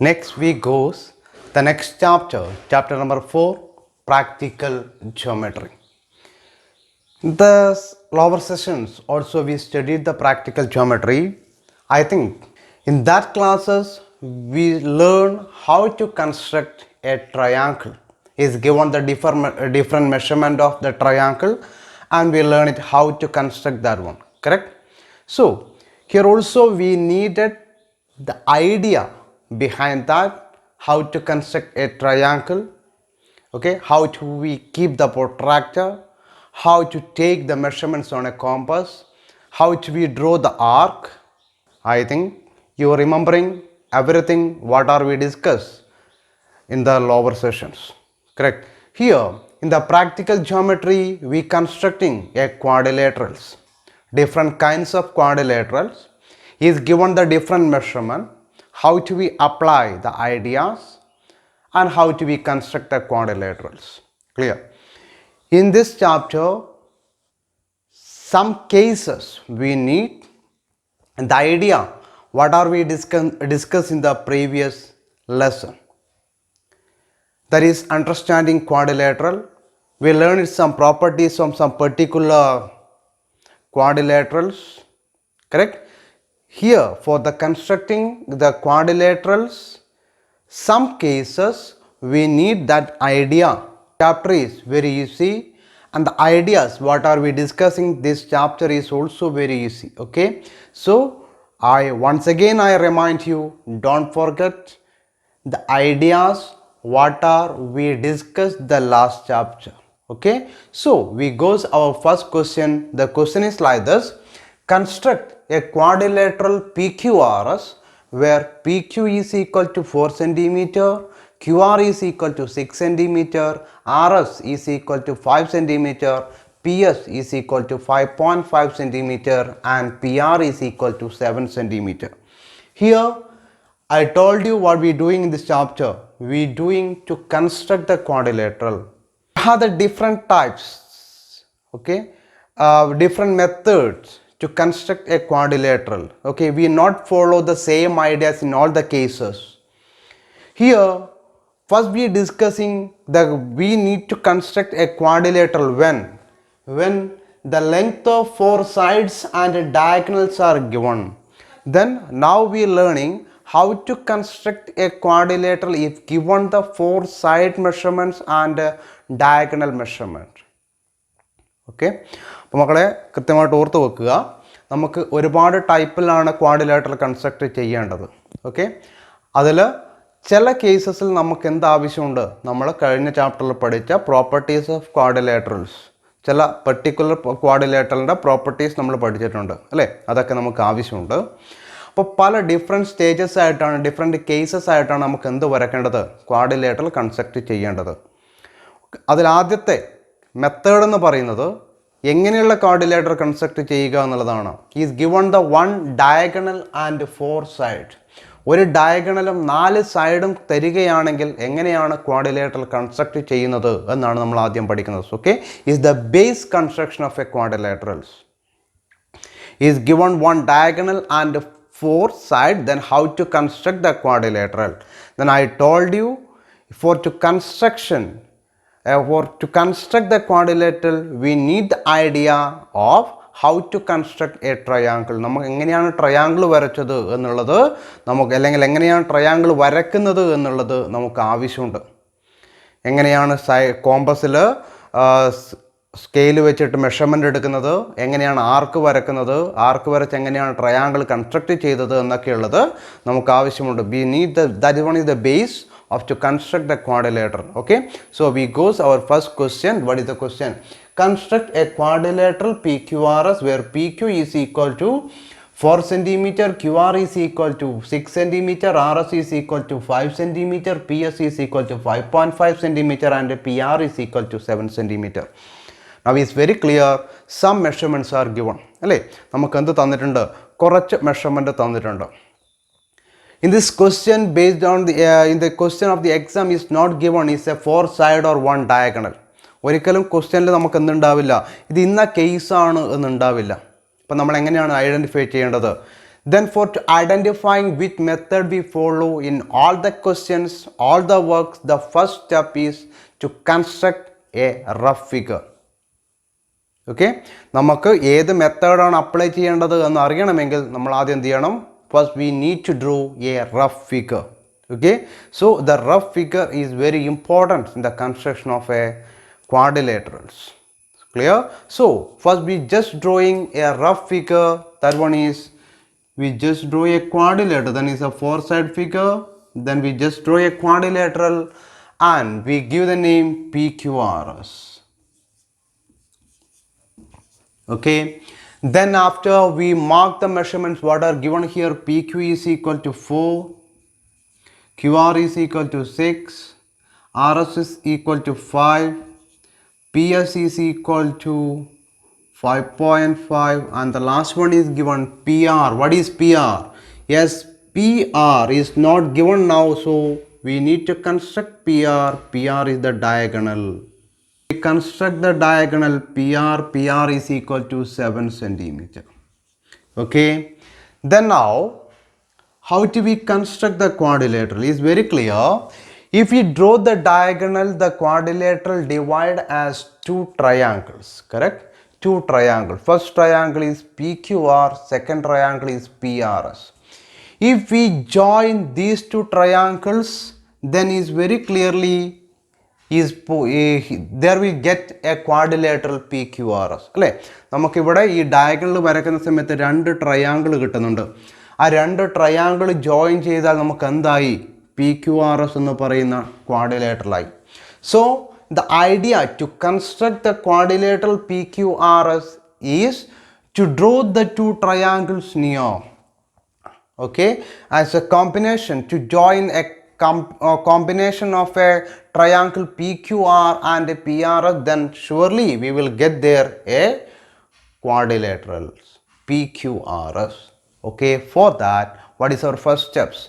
Next we goes the next chapter, chapter number 4, practical geometry. In the lower sessions also we studied the practical geometry. I think in that classes we learn how to construct a triangle. Is given the different measurement of the triangle and we learn it how to construct that one, correct? So here also we needed the idea behind that, how to construct a triangle, okay, how to we keep the protractor, how to take the measurements on a compass, how to we draw the arc. I think you are remembering everything what are we discussed in the lower sessions, correct? Here in the practical geometry we constructing a quadrilaterals, different kinds of quadrilaterals is given the different measurement, how to we apply the ideas and how to we construct the quadrilaterals. Clear? In this chapter some cases we need and the idea what are we discuss in the previous lesson, that is understanding quadrilateral. We learned some properties from some particular quadrilaterals, correct? Here for the constructing the quadrilaterals, some cases we need that idea. Chapter is very easy and the ideas what are we discussing this chapter is also very easy, okay? So I once again I remind you, don't forget the ideas what are we discussed the last chapter, okay? So we goes our first question. The question is like this: construct a quadrilateral PQRS where PQ is equal to 4 centimeter, QR is equal to 6 centimeter, RS is equal to 5 centimeter, PS is equal to 5.5 centimeter and PR is equal to 7 centimeter. Here I told you what we doing in this chapter. We doing to construct the quadrilateral. Have the different types, okay, different methods to construct a quadrilateral. Okay, we not follow the same ideas in all the cases. Here first we discussing that we need to construct a quadrilateral when the length of 4 sides and diagonals are given. Then now we learning how to construct a quadrilateral if given the 4 side measurements and diagonal measurement. Okay, അപ്പോൾ മക്കളെ കൃത്യമായിട്ട് ഓർത്ത് വെക്കുക, നമുക്ക് ഒരുപാട് ടൈപ്പിലാണ് quadrilateral construct ചെയ്യേണ്ടത്. Okay, അതിൽ ചില കേസസിൽ നമുക്ക് എന്താവശ്യമുണ്ട്, നമ്മൾ കഴിഞ്ഞ ചാപ്റ്ററിൽ പഠിച്ച പ്രോപ്പർട്ടീസ് ഓഫ് ക്വാഡ്രിലേറ്ററൽസ്, ചില പെർട്ടിക്കുലർ ക്വാഡ്രിലേറ്ററലിൻ്റെ പ്രോപ്പർട്ടീസ് നമ്മൾ പഠിച്ചിട്ടുണ്ട് അല്ലേ, അതൊക്കെ നമുക്ക് ആവശ്യമുണ്ട്. അപ്പോൾ പല ഡിഫറെൻറ്റ് സ്റ്റേജസ് ആയിട്ടാണ്, ഡിഫറെൻറ്റ് കേസസ് ആയിട്ടാണ് നമുക്ക് എന്ത് വരയ്ക്കേണ്ടത്, ക്വാഡ്രിലേറ്ററൽ കൺസ്ട്രക്ട് ചെയ്യേണ്ടത്. അതിലാദ്യത്തെ മെത്തേഡ് എന്ന് പറയുന്നത് എങ്ങനെയുള്ള ക്വാഡ്രിലേറ്ററൽ കൺസ്ട്രക്ട് ചെയ്യുക എന്നുള്ളതാണ്. Is given the 1 diagonal and 4 side. ഒരു ഡയഗണലും 4 സൈഡും തരികയാണെങ്കിൽ എങ്ങനെയാണ് ക്വാഡ്രിലേറ്ററൽ കൺസ്ട്രക്ട് ചെയ്യുന്നത് എന്നാണ് നമ്മൾ ആദ്യം പഠിക്കുന്നത്. Okay, is the base construction of a quadrilaterals. Is given 1 diagonal and 4 side, then how to construct the quadrilateral. Then I told you for to construct the quadrilateral we need the idea of how to construct a triangle. നമുക്ക് എങ്ങനെയാണ് triangle വരച്ചത് എന്നുള്ളത് നമുക്ക്, അല്ലെങ്കിൽ എങ്ങനെയാണ് triangle വരയ്ക്കുന്നത് എന്നുള്ളത് നമുക്ക് ആവശ്യമുണ്ട്. എങ്ങനെയാണ് കോമ്പസിൽ സ്കെയിൽ വെച്ചിട്ട് മെഷർമെൻ്റ് എടുക്കുന്നത്, എങ്ങനെയാണ് ആർക്ക് വരക്കുന്നത്, ആർക്ക് വരച്ച് എങ്ങനെയാണ് ട്രയാങ്കിൾ കൺസ്ട്രക്ട് ചെയ്തത് എന്നൊക്കെയുള്ളത് നമുക്ക് ആവശ്യമുണ്ട്. We need that one is the base of to construct the quadrilateral. Okay, so we goes our first question. What is the question? Construct a quadrilateral PQRS where PQ is equal to 4 cm, QR is equal to 6 cm, RS is equal to 5 cm, PS is equal to 5.5 cm and PR is equal to 7 cm. Now it's very clear, some measurements are given അല്ലേ, നമുക്ക് എന്ത് തന്നിട്ടുണ്ട്, കുറച്ച് measurement തന്നിട്ടുണ്ട്. In this question, based on the in the question of the exam is not given is a 4 side or 1 diagonal. ഒരിക്കലും ക്വസ്റ്റ്യനിൽ നമുക്ക് എന്തുണ്ടാവില്ല, ഇത് ഇന്ന കേസാണ് എന്നുണ്ടാവില്ല. അപ്പോൾ നമ്മൾ എങ്ങനെയാണ് ഐഡൻറ്റിഫൈ ചെയ്യേണ്ടത്, Then for identifying which method we follow in all the questions, all the works, the first step is to construct a rough figure. Okay, നമുക്ക് ഏത് മെത്തേഡാണ് അപ്ലൈ ചെയ്യേണ്ടത് എന്ന് അറിയണമെങ്കിൽ നമ്മൾ ആദ്യം എന്ത് ചെയ്യണം? First we need to draw a rough figure. Okay, so the rough figure is very important in the construction of a quadrilaterals. Clear? So first we just drawing a rough figure. That one is we just draw a quadrilateral. Then is a four-side figure. Then we just draw a quadrilateral and we give the name PQRS. Okay, then after we mark the measurements what are given here. PQ is equal to 4, QR is equal to 6, RS is equal to 5, PS is equal to 5.5, and the last one is given PR. What is PR? Yes, PR is not given now, so we need to construct PR. PR is the diagonal. We construct the diagonal PR. PR is equal to 7 centimeter. Okay, then now how do we construct the quadrilateral is very clear. If we draw the diagonal, the quadrilateral divide as two triangles, correct? Two triangles. First triangle is PQR, second triangle is PRS. If we join these two triangles, then is very clearly is there we get a quadrilateral PQRS. അല്ലേ, നമുക്കിവിടെ ഈ diagonal വരയ്ക്കുന്ന സമയത്ത് രണ്ട് triangle കിട്ടുന്നുണ്ട്. ആ രണ്ട് triangle join ചെയ്താൽ നമുക്ക് എന്തായി? PQRS എന്ന് പറയുന്ന ക്വാഡ്രിലേറ്ററലായി. So the idea to construct the quadrilateral PQRS is to draw the two triangles near. Okay, as a combination to join a combination of a triangle PQR and a PRS, then surely we will get there a quadrilateral PQRS. Okay, for that what is our first steps?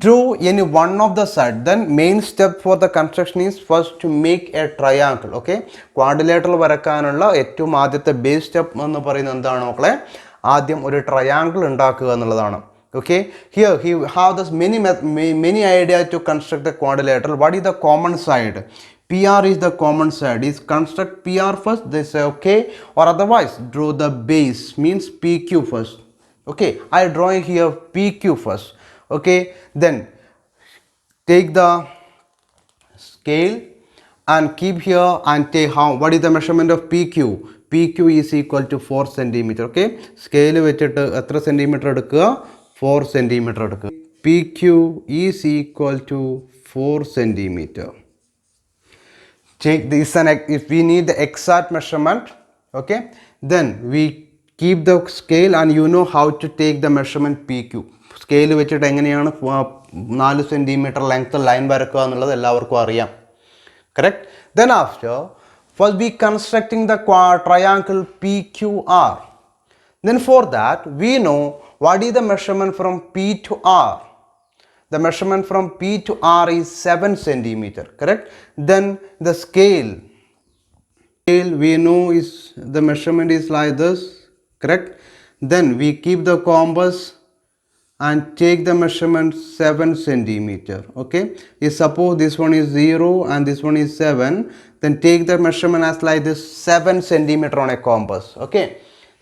Draw any one of the side. Then main step for the construction is first to make a triangle. Okay, quadrilateral വരക്കാനുള്ള ഏറ്റവും ആദ്യത്തെ base step എന്ന് പറയുന്നത് എന്താണ് മക്കളെ? ആദ്യം ഒരു triangle ഉണ്ടാക്കുക എന്നുള്ളതാണ്. Okay, here he have this many idea to construct the quadrilateral. What is the common side? PR is the common side. Is construct PR first, they say okay, or otherwise draw the base means PQ first. Okay, I drawing here PQ first. Okay, then take the scale and keep here and take how, what is the measurement of PQ? PQ is equal to 4 centimeter. Okay, scale വെച്ചിട്ട് എത്ര centimetre എടുക്കുക? 4 centimeter എടുക്കുക. PQ is equal to 4 centimeter. Take this and if we need the exact measurement, okay, then we keep the scale and you know how to take the measurement PQ. Scale വെച്ചിട്ട് എങ്ങനെയാണ് 4 centimeter length line വരക്കുക എന്നുള്ളത് എല്ലാവർക്കും അറിയാം. Correct? Then after first we constructing the triangle PQR. Then for that we know what is the measurement from P to R. The measurement from P to R is 7 centimeter. Correct? Then the scale we know is the measurement is like this. Correct? Then we keep the compass and take the measurement 7 centimeter. Okay, if suppose this one is 0 and this one is 7, then take the measurement as like this 7 centimeter on a compass. Okay,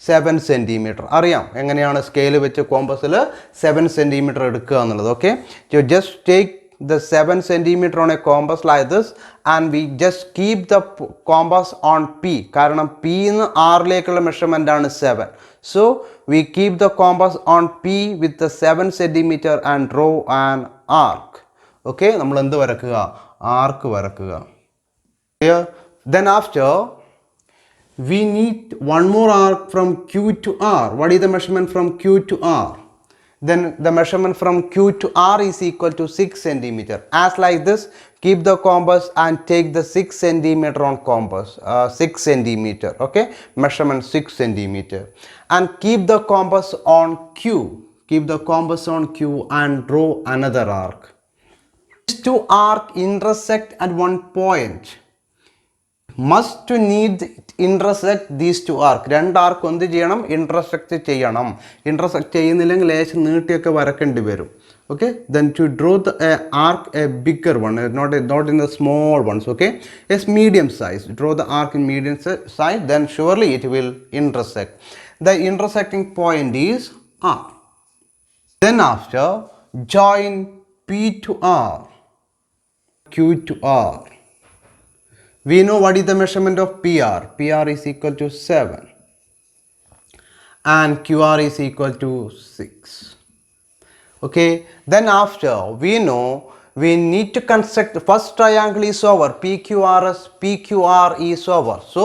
7 centimeter അറിയാം എങ്ങനെയാണ് scale വെച്ച് കോമ്പസിൽ 7 centimeter എടുക്കുക എന്നുള്ളത്. Okay, you just take the 7 centimeter on a compass like this and we just keep the compass on P. കാരണം P നിന്ന് R ലേക്കുള്ള measurement ആണ് 7. So we keep the compass on P with the 7 centimeter and draw an arc. Okay, നമ്മൾ എന്ത് വരക്കുക? ആർക്ക് വരക്കുക. Here, then after we need one more arc from Q to R. What is the measurement from Q to R? Then the measurement from Q to R is equal to 6 centimeter. As like this, keep the compass and take the 6 centimeter on compass. 6 centimeter. Okay, measurement 6 centimeter. And keep the compass on Q. Keep the compass on Q and draw another arc. These two arcs intersect at one point. must need intersect these two arc. രണ്ട് ആർക്ക് എന്ത് ചെയ്യണം? ഇൻറ്റർസെക്റ്റ് ചെയ്യണം. ഇൻറ്റർസെക്റ്റ് ചെയ്യുന്നില്ലെങ്കിൽ ലേശം നീട്ടിയൊക്കെ വരക്കേണ്ടി വരും. Okay, then to draw the arc a bigger one, not in the small ones. Okay, yes, medium size. Draw the arc in medium size, then surely it will intersect. The intersecting point is R. Then after, join P to R, Q to R. We know what is the measurement of PR. PR is equal to 7 and QR is equal to 6. Okay, then after we know we need to construct the first triangle is over, PQRS, PQR is over. So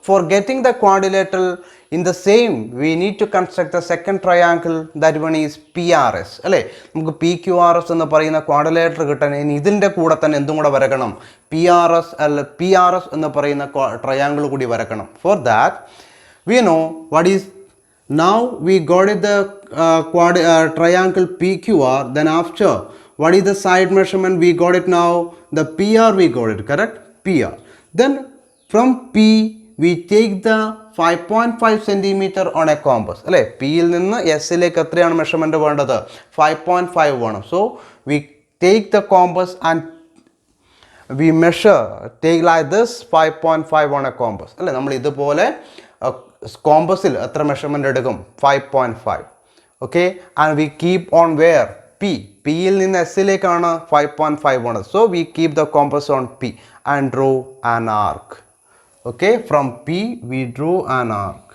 for getting the quadrilateral in the same, we need to construct the second triangle, that one is PRS. അല്ലേ, നമുക്ക് PQRS എന്ന് പറയുന്ന quadrilateral കിട്ടാൻ ഇനി ഇതിൻ്റെ കൂടെ തന്നെ എന്തും കൂടെ വരക്കണം, PRS എന്ന് പറയുന്ന ട്രയാങ്കിൾ കൂടി വരക്കണം. For that we know what is, now we got it the triangle PQR. Then after, what is the side measurement? We got it now, the PR we got it, correct? PR. Then from P we take the 5.5 centimeter on a compass. അല്ലേ, പിയിൽ നിന്ന് എസ്സിലേക്ക് എത്രയാണ് measurement വേണ്ടത്? 5.5 വേണം. So we take the compass and we measure, take like this 5.5 on a compass. അല്ലേ, നമ്മൾ ഇതുപോലെ കോമ്പസിൽ എത്ര മെഷർമെൻറ്റ് എടുക്കും? 5.5. Okay, and we keep on where? P. പിയിൽ നിന്ന് എസ്സിലേക്കാണ് 5.5 വേണ്ടത്. So we keep the compass on P and draw an arc. Okay, from P we drew an arc.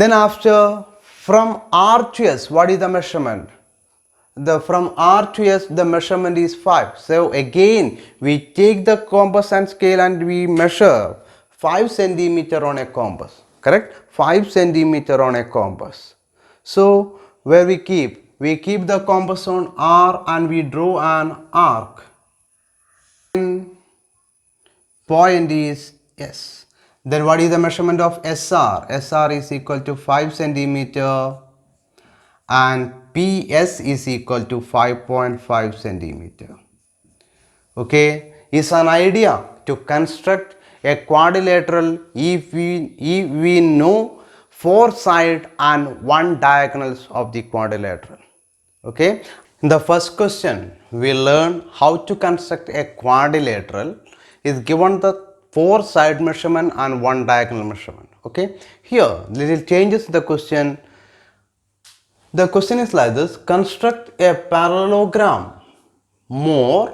Then after, from R to S, what is the measurement? From R to S the measurement is 5. So again we take the compass and scale and we measure 5 centimeter on a compass, correct? 5 centimeter on a compass. So where we keep the compass on R and we draw an arc. Point is S. Then what is the measurement of SR? SR is equal to 5 centimeter and PS is equal to 5.5 centimeter. Okay, is an idea to construct a quadrilateral if we know 4 sides and 1 diagonals of the quadrilateral. Okay, in the first question we learn how to construct a quadrilateral. Is given the 4 side measurement and 1 diagonal measurement. Okay, here little changes in the question. The question is like this: construct a parallelogram. More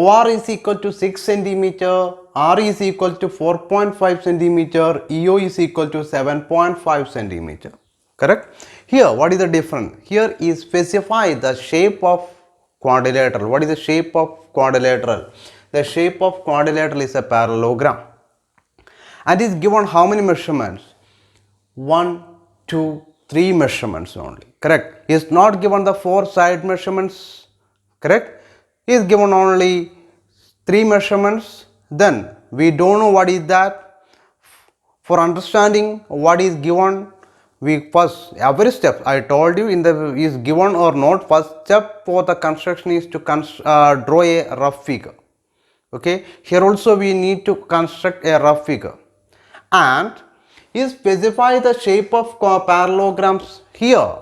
OR is equal to 6 centimeter, R is equal to 4.5 centimeter, EO is equal to 7.5 centimeter. Correct? Here what is the difference? Here is specify the shape of quadrilateral. What is the shape of quadrilateral? The shape of quadrilateral is a parallelogram and is given how many measurements? 1, 2, 3 measurements only, correct? Is not given the 4 side measurements, correct? Is given only 3 measurements. Then we don't know what is that. For understanding what is given, we first, every step I told you in the is given or not, first step for the construction is to draw a rough figure. Okay, here also we need to construct a rough figure and is specify the shape of parallelograms. Here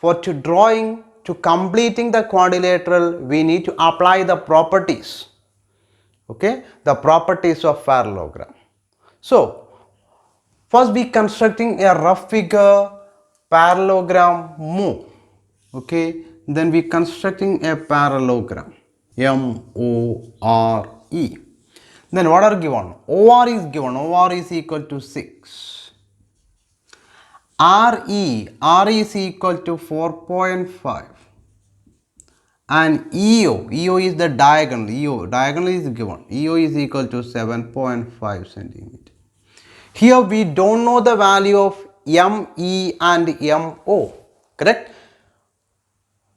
for to drawing, to completing the quadrilateral, we need to apply the properties. Okay, the properties of parallelogram. So first we constructing a rough figure, parallelogram move. Okay, then we constructing a parallelogram, MORE. Then what are given? OR is given. OR is equal to 6. RE is equal to 4.5. And EO is the diagonal. Diagonal is given. EO is equal to 7.5 centimeter. Here we don't know the value of ME and MO. Correct?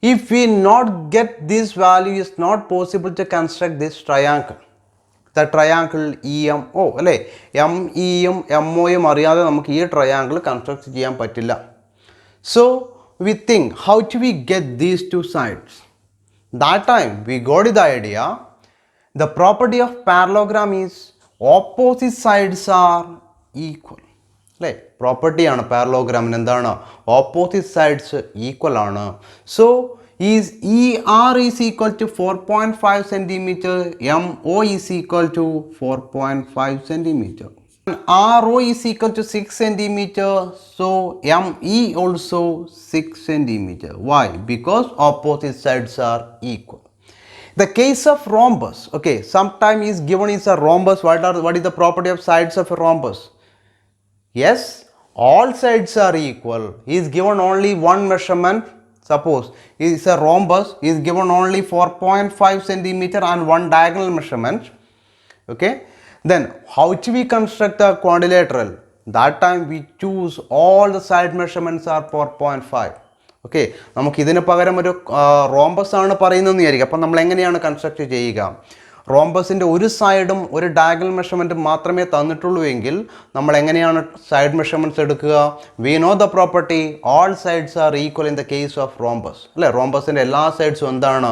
If we not get this value, it's not possible to construct this triangle. The triangle EMO. അല്ലേ, MEയും MOയും അറിയാതെ നമുക്ക് ഈ triangle construct ചെയ്യാൻ പറ്റില്ല. So we think, how do we get these 2 sides? That time we got the idea. The property of parallelogram is opposite sides are equal. അല്ലേ, പ്രോപ്പർട്ടിയാണ് പാരലോഗ്രാമിന്. എന്താണ്? ഓപ്പോസിറ്റ് സൈഡ്സ് ഈക്വൽ ആണ്. So is ER is equal to 4.5 centimetre, MO is equal to 4.5 centimetre. RO is equal to 6 centimeter, so ME also 6 centimeter. Why? Because opposite sides are equal. The case of rhombus, okay, sometime is given is a rhombus. What is the property of sides of a rhombus? Yes, all sides are equal. Is given only one measurement. Suppose is a rhombus, is given only 4.5 centimeter and one diagonal measurement. Okay, then how to we construct the quadrilateral? That time we choose all the side measurements are 4.5. Okay, നമുക്ക് ഇതിന് പകരം ഒരു rhombus ആണ് പറയുന്നതെന്ന് വിചാരിക്കുക. അപ്പം നമ്മൾ എങ്ങനെയാണ് കൺസ്ട്രക്ട് ചെയ്യുക? റോംബസിൻ്റെ ഒരു സൈഡും ഒരു ഡയഗണൽ മെഷർമെൻറ്റും മാത്രമേ തന്നിട്ടുള്ളൂ എങ്കിൽ നമ്മൾ എങ്ങനെയാണ് സൈഡ് മെഷർമെൻറ്റ്സ് എടുക്കുക? We know the property all sides are equal in the case of rhombus. അല്ലേ, റോംബസിൻ്റെ എല്ലാ സൈഡ്സും എന്താണ്?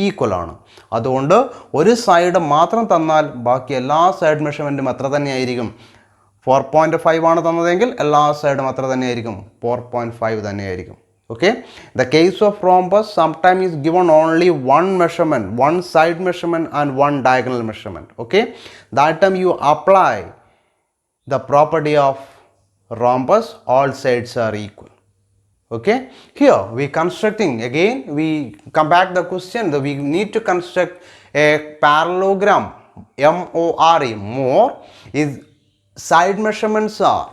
ഈക്വൽ ആണ്. അതുകൊണ്ട് ഒരു സൈഡ് മാത്രം തന്നാൽ ബാക്കി എല്ലാ സൈഡ് മെഷർമെൻറ്റും എത്ര തന്നെയായിരിക്കും? 4.5 ആണ് തന്നതെങ്കിൽ എല്ലാ സൈഡും എത്ര തന്നെയായിരിക്കും? 4.5 തന്നെയായിരിക്കും. Okay, the case of rhombus sometimes is given only one measurement, one side measurement and one diagonal measurement. Okay, that time you apply the property of rhombus, all sides are equal. Okay, here we constructing again, we come back the question that we need to construct a parallelogram, MORE. More is side measurements are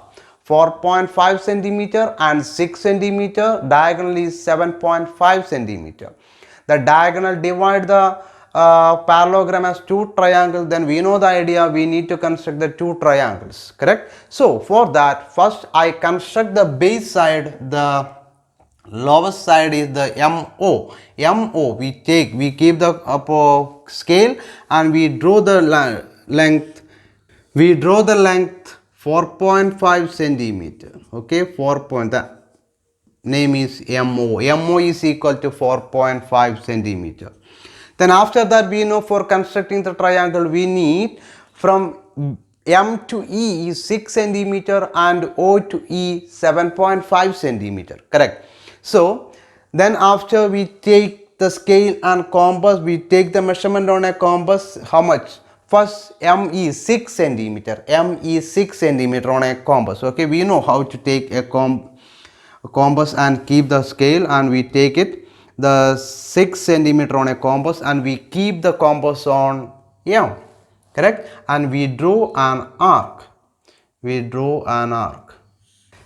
4.5 centimeter and 6 centimeter, diagonal is 7.5 centimeter. The diagonal divide the parallelogram as two triangles, then we know the idea, we need to construct the two triangles, correct? So for that, first I construct the base side, the lowest side is the MO. MO we keep the scale and we draw the length. We draw the length 4.5 centimeter. Okay, 4 point, the name is MO. MO is equal to 4.5 centimeter. Then after that we know for constructing the triangle we need from M to E is 6 centimeter and O to E 7.5 centimeter, correct? So then after we take the scale and compass, we take the measurement on a compass. How much? First M is 6 centimeter. M is 6 centimeter on a compass. Okay, we know how to take a compass and keep the scale, and we take it the 6 centimeter on a compass and we keep the compass on M, correct? And we draw an arc. We draw an arc.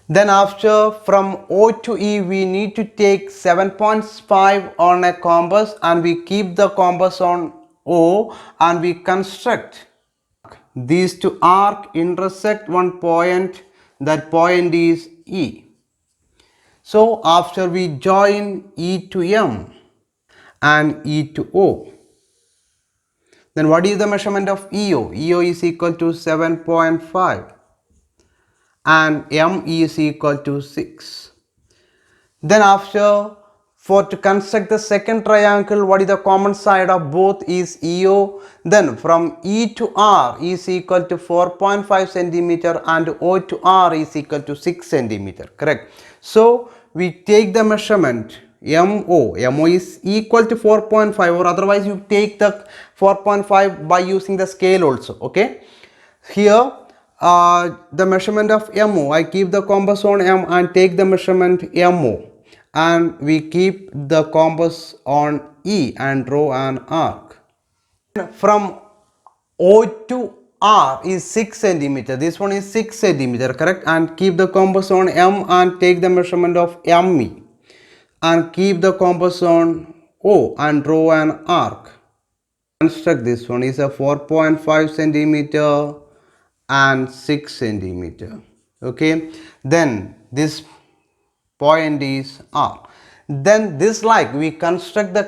Then after from O to E we need to take 7.5 on a compass and we keep the compass on O and we construct these two arc intersect one point, that point is E. So after we join E to M and E to O, then what is the measurement of EO? EO is equal to 7.5 and M is equal to 6. Then after, for to construct the second triangle, what is the common side of both is EO. Then from E to R is equal to 4.5 centimeter and O to R is equal to 6 centimeter, correct? So we take the measurement MO. MO is equal to 4.5, or otherwise you take the 4.5 by using the scale also. Okay, here the measurement of MO, I keep the compass on M and take the measurement MO, and we keep the compass on E and draw an arc. From O to R is 6 centimeter. This one is 6 centimeter, correct? And keep the compass on M and take the measurement of ME and keep the compass on O and draw an arc. Construct this one is a 4.5 centimeter and 6 centimeter. Okay, then this point is R. Then this like we construct the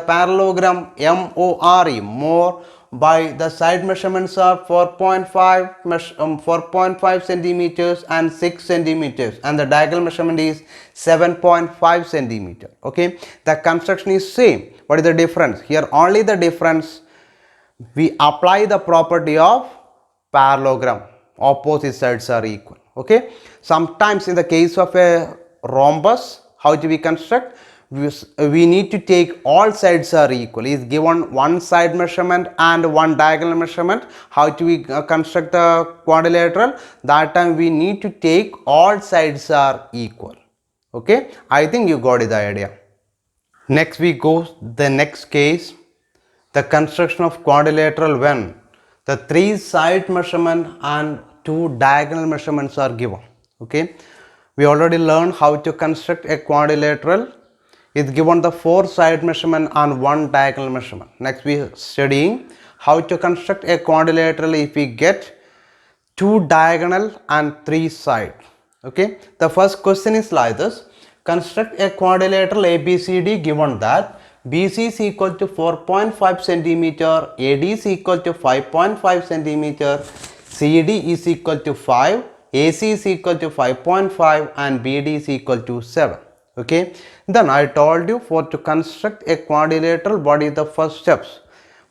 parallelogram MORE. More by the side measurements are 4.5 centimeters and 6 centimeters, and the diagonal measurement is 7.5 centimeter. Okay, the construction is same. What is the difference? Here only the difference, we apply the property of parallelogram, opposite sides are equal. Okay, sometimes in the case of a rhombus, how do we construct? We need to take all sides are equal. Is given one side measurement and one diagonal measurement. How do we construct the quadrilateral? That time we need to take all sides are equal. Okay, I think you got the idea. Next we go the next case, the construction of quadrilateral when the three side measurement and two diagonal measurements are given. Okay, we already learned how to construct a quadrilateral. It's given the four side measurement and one diagonal measurement. Next we are studying how to construct a quadrilateral if we get two diagonal and three side. Okay, the first question is like this: construct a quadrilateral ABCD given that BC is equal to 4.5 centimeter, AD is equal to 5.5 centimeter, CD is equal to 5, AC is equal to 5.5 and BD is equal to 7. Okay, then I told you for to construct a quadrilateral, what is the first steps?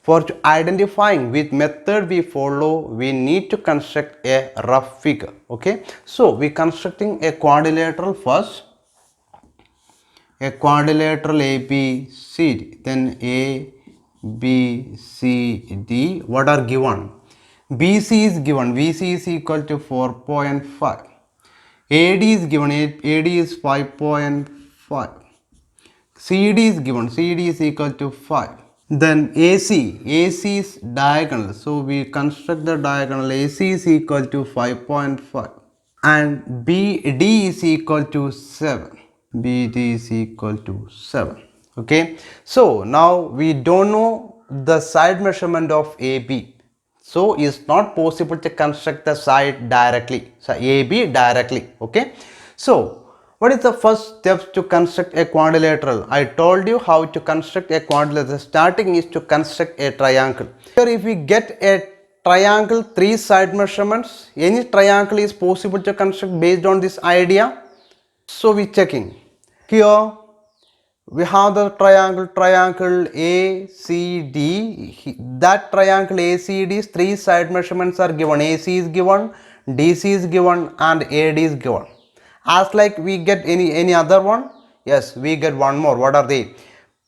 For identifying which method we follow, we need to construct a rough figure. Okay, so we constructing a quadrilateral first, a quadrilateral ABCD, then A, B, C, D. What are given? BC is given, BC is equal to 4.5. AD is given, AD is 5.5. CD is given, CD is equal to 5. Then AC is diagonal, so we construct the diagonal. AC is equal to 5.5 and BD is equal to 7. BD is equal to 7. Okay, so now we don't know the side measurement of AB, so it's not possible to construct the side directly, so AB directly. Okay, so what is the first step to construct a quadrilateral? I told you how to construct a quadrilateral. The starting is to construct a triangle. Here if we get a triangle, three side measurements, any triangle is possible to construct based on this idea. So we checking. Here we have the triangle ACD. That triangle ACD's three side measurements are given. AC is given, DC is given and AD is given. As like we get any other one? Yes, we get one more. What are they?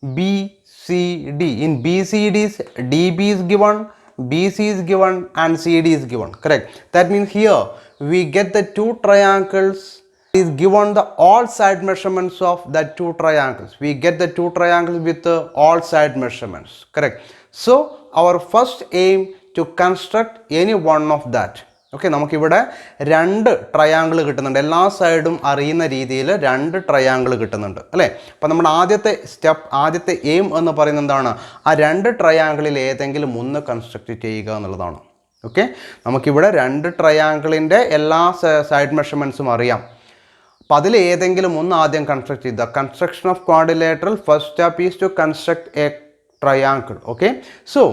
BCD. In BCD's DB is given, BC is given and CD is given. Correct. That means here we get the two triangles is given the all side measurements of that two triangles. We get the two triangles with the all side measurements. Correct. So our first aim to construct any one of that. Okay, നമുക്കിവിടെ രണ്ട് triangle കിട്ടുന്നുണ്ട്. എല്ലാ സൈഡും അറിയുന്ന രീതിയിൽ രണ്ട് triangle കിട്ടുന്നുണ്ട് അല്ലേ. അപ്പം നമ്മുടെ ആദ്യത്തെ എയിം എന്ന് പറയുന്നത് എന്താണ്? ആ രണ്ട് ട്രയാങ്കിളിൽ ഏതെങ്കിലും ഒന്ന് കൺസ്ട്രക്റ്റ് ചെയ്യുക എന്നുള്ളതാണ്. ഓക്കെ, നമുക്കിവിടെ രണ്ട് ട്രയാങ്കിളിൻ്റെ എല്ലാ സൈഡ് മെഷർമെൻറ്റ്സും അറിയാം. അപ്പം അതിൽ ഏതെങ്കിലും ഒന്ന് ആദ്യം കൺസ്ട്രക്ട് ചെയ്ത construction of quadrilateral first step is to construct a triangle. Okay, so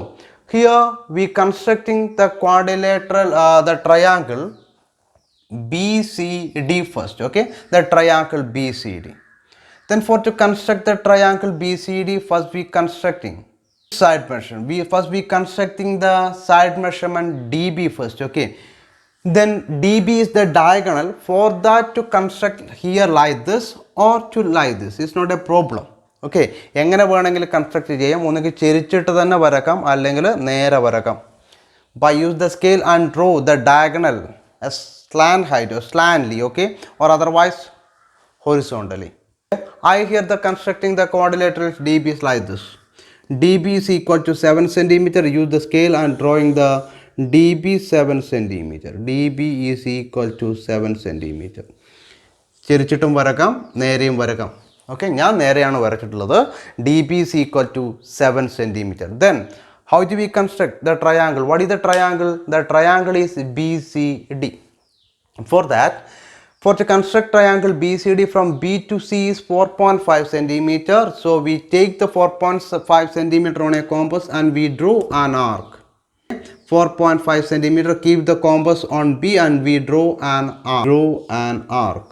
here we constructing the quadrilateral, the triangle BCD first. Okay, the triangle BCD. Then for to construct the triangle BCD, first we constructing side measurement. We constructing the side measurement DB first. Okay, then DB is the diagonal. For that to construct here like this or to like this, it's not a problem. Okay, എങ്ങനെ വേണമെങ്കിലും construct ചെയ്യാം. ഒന്നുകിൽ ചെരിച്ചിട്ട് തന്നെ വരക്കാം, അല്ലെങ്കിൽ നേരെ വരക്കാം. By use the scale and draw the diagonal slant height or slantly, okay, or otherwise horizontally. I here the constructing the quadrilateral DB is like this. DB is equal to 7 centimeter. Use the scale and drawing the DB 7 centimeter. DB is equal to 7 centimeter. ചെരിച്ചിട്ടും വരക്കാം, നേരെയും വരക്കാം. Okay, ഞാൻ നേരെയാണ് വരച്ചിട്ടുള്ളത്. DB is equal to 7 centimeter. Then how do we construct the triangle? What is the triangle? The triangle is BCD. For that, for to construct triangle BCD from B to C is 4.5 centimeter. So we take the 4.5 centimeter on a compass and we draw an arc. 4.5 centimeter, keep the compass on B and we draw an arc.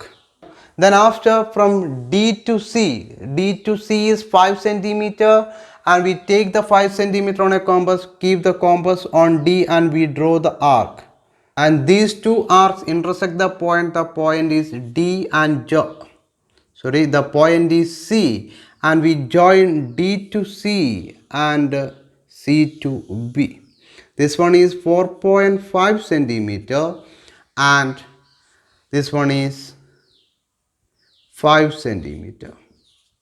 Then after from D to C is 5 centimeter and we take the 5 centimeter on a compass, keep the compass on D and we draw the arc. and these two arcs intersect the point is D and the point is C, and we join D to C and C to B. This one is 4.5 centimeter and this one is 5 centimeter.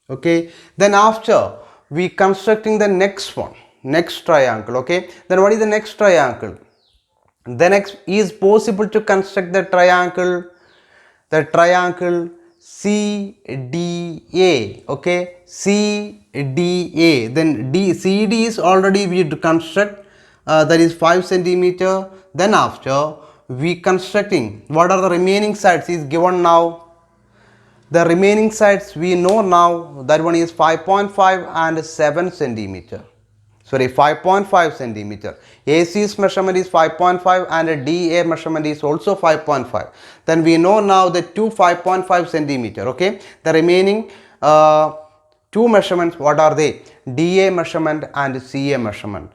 Okay, then after we constructing the next triangle. Okay, then what is the next triangle? The next is possible to construct the triangle CDA. Okay, CDA. Then CD is already we construct, that is 5 centimeter. Then after we constructing, what are the remaining sides is given now. The remaining sides we know now, that one is 5.5 and 7 centimeter. Sorry, 5.5 centimeter. AC's measurement is 5.5 and DA measurement is also 5.5. Then we know now the two 5.5 centimeter. Okay, the remaining two measurements, what are they? DA measurement and CA measurement.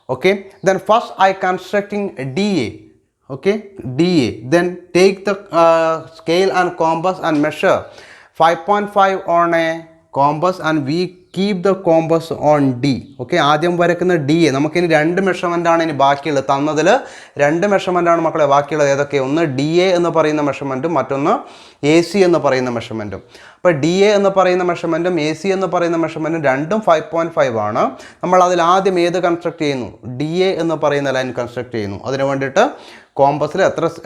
Okay, then first I constructing DA. Okay, DA. Then take the scale and compass and measure 5.5 on a compass and we keep the compass on D. Okay, ആദ്യം വരക്കുന്ന D A. നമുക്കിനി രണ്ട് measurement ആണ് ഇനി ബാക്കിയുള്ളത്. തന്നതിൽ രണ്ട് measurement ആണ് മക്കളെ ബാക്കിയുള്ളത്. ഏതൊക്കെ? ഒന്ന് ഡി എ എന്ന് പറയുന്ന മെഷർമെൻറ്റും മറ്റൊന്ന് എ സി എന്ന് പറയുന്ന മെഷർമെൻറ്റും. അപ്പോൾ ഡി എ എന്ന് പറയുന്ന മെഷർമെൻറ്റും എ സി എന്ന് പറയുന്ന മെഷർമെൻറ്റും രണ്ടും 5.5 ആണ്. നമ്മൾ അതിൽ ആദ്യം ഏത് കൺസ്ട്രക്ട് ചെയ്യുന്നു? ഡി എ എന്ന് പറയുന്ന ലൈൻ കൺസ്ട്രക്ട് ചെയ്യുന്നു. അതിന് വേണ്ടിയിട്ട് കോമ്പസിൽ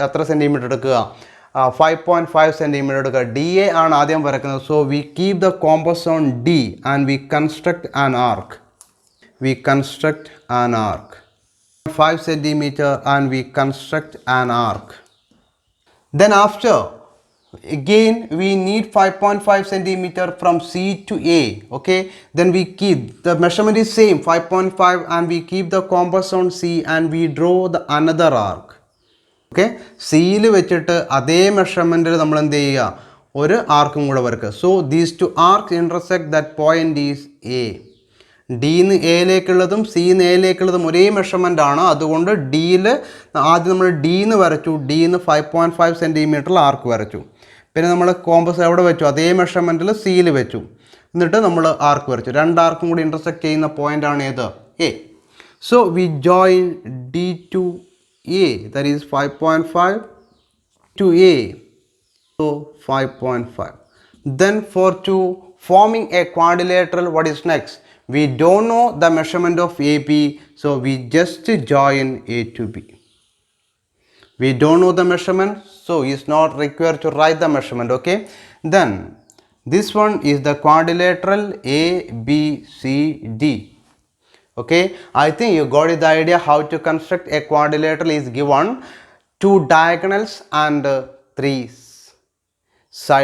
എത്ര സെൻറ്റിമീറ്റർ എടുക്കുക? 5.5 centimeter എടുക്കുക. ഡി എ ആണ് ആദ്യം വരക്കുന്നത്. So we keep the compass on D and we construct an arc. 5 centimeter and we construct an arc. Then after again we need 5.5 centimeter from C to A. Okay, then we keep the measurement is same 5.5 and we keep the compass on C and we draw the another arc. Okay, സിയിൽ വെച്ചിട്ട് അതേ മെഷർമെൻറ്റിൽ നമ്മൾ എന്ത് ചെയ്യുക? ഒരു ആർക്കും കൂടെ വരക്കുക. So these two arc intersect that point is A. ഡിന്ന് എയിലേക്കുള്ളതും സിന്ന് എയിലേക്കുള്ളതും ഒരേ മെഷർമെൻ്റ് ആണ്. അതുകൊണ്ട് ഡിയിൽ ആദ്യം നമ്മൾ ഡിന്ന് വരച്ചു. ഡിന്ന് 5.5 സെൻറ്റിമീറ്ററിൽ ആർക്ക് വരച്ചു. പിന്നെ നമ്മൾ കോമ്പസ് എവിടെ വെച്ചു? അതേ മെഷർമെൻറ്റിൽ സിയിൽ വെച്ചു. എന്നിട്ട് നമ്മൾ ആർക്ക് വരച്ചു. രണ്ട് ആർക്കും കൂടി ഇൻ്റർസെക്ട് ചെയ്യുന്ന പോയിൻ്റാണ് ഏത്? A. So we join D to A, that is 5.5 to A, so 5.5. Then for forming a quadrilateral, what is next? We don't know the measurement of AB, so we just join A to B. We don't know the measurement, so it's not required to write the measurement. Okay, then this one is the quadrilateral ABCD. Okay, I think you got the idea how to construct a quadrilateral. Is given 2 diagonals and 3 sides.